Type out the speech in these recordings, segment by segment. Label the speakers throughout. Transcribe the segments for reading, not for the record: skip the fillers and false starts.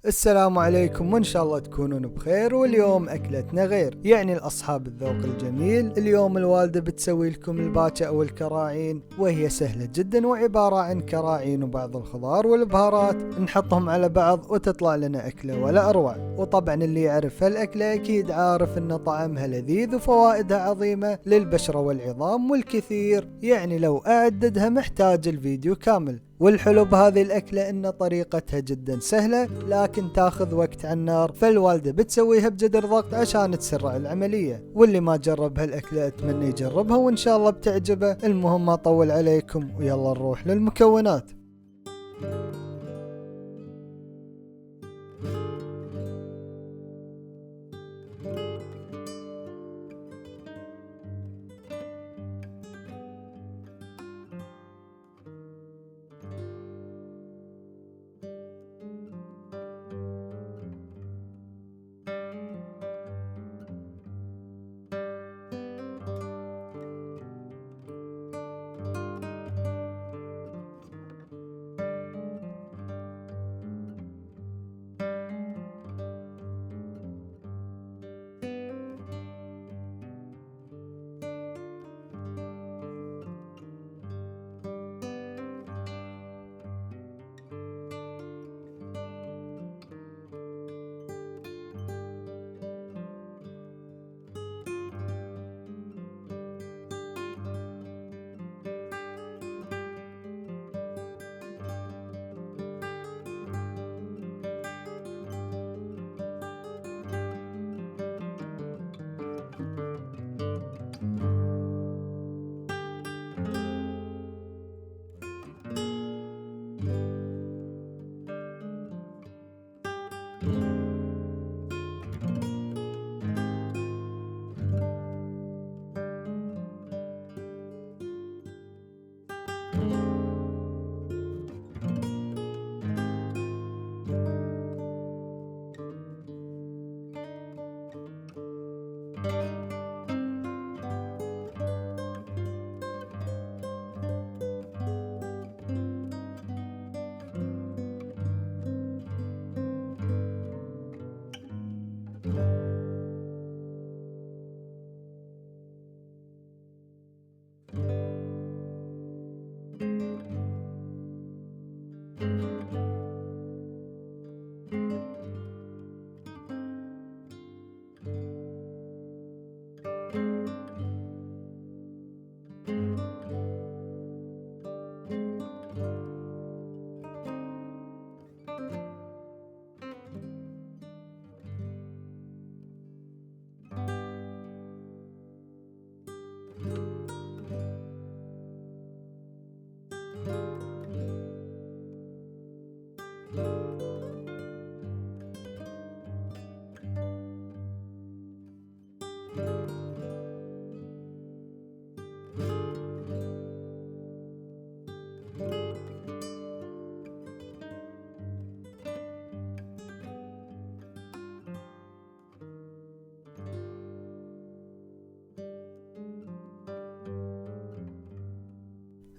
Speaker 1: السلام عليكم وإن شاء الله تكونون بخير. واليوم أكلتنا غير، يعني الأصحاب الذوق الجميل. اليوم الوالدة بتسوي لكم الباتشا أو الكراعين، وهي سهلة جدا وعبارة عن كراعين وبعض الخضار والبهارات نحطهم على بعض وتطلع لنا أكلة ولا أروع. وطبعا اللي يعرف هالأكلة أكيد عارف أن طعمها لذيذ وفوائدها عظيمة للبشرة والعظام والكثير، يعني لو أعددها محتاج الفيديو كامل. والحلو بهذه الأكلة إن طريقتها جدا سهلة لكن تاخذ وقت على النار، فالوالدة بتسويها بجدر ضغط عشان تسرع العملية. واللي ما جرب هالأكلة أتمنى يجربها وإن شاء الله بتعجبه. المهم ما أطول عليكم ويلا نروح للمكونات.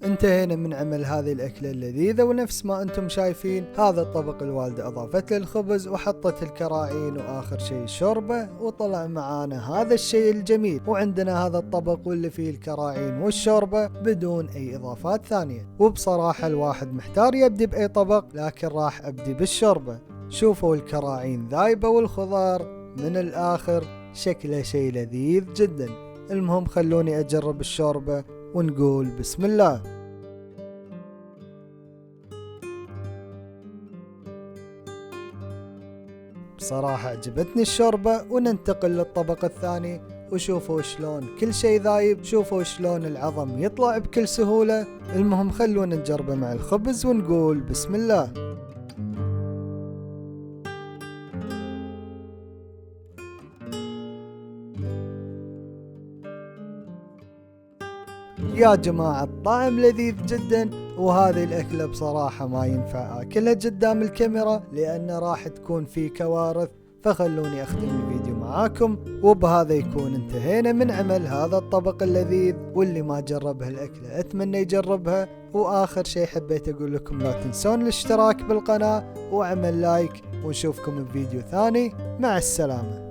Speaker 1: انتهينا من عمل هذه الأكلة اللذيذة، ونفس ما انتم شايفين هذا الطبق الوالدة اضافت له الخبز وحطت الكراعين واخر شيء الشوربة، وطلع معانا هذا الشيء الجميل. وعندنا هذا الطبق واللي فيه الكراعين والشوربة بدون اي اضافات ثانية. وبصراحة الواحد محتار يبدي باي طبق، لكن راح ابدي بالشوربة. شوفوا الكراعين ذايبة والخضار من الاخر شكله شيء لذيذ جدا. المهم خلوني اجرب الشوربة ونقول بسم الله. بصراحة عجبتني الشوربة. وننتقل للطبق الثاني، وشوفوا شلون كل شيء ذايب، شوفوا شلون العظم يطلع بكل سهولة. المهم خلونا نجربه مع الخبز ونقول بسم الله. يا جماعة الطعم لذيذ جدا، وهذه الأكلة بصراحة ما ينفع أكلها قدام الكاميرا لأن راح تكون في كوارث، فخلوني أختم الفيديو معكم. معاكم. وبهذا يكون انتهينا من عمل هذا الطبق اللذيذ، واللي ما جرب هالأكلة أتمنى يجربها. وآخر شيء حبيت أقول لكم لا تنسون الاشتراك بالقناة وعمل لايك، ونشوفكم بفيديو ثاني. مع السلامة.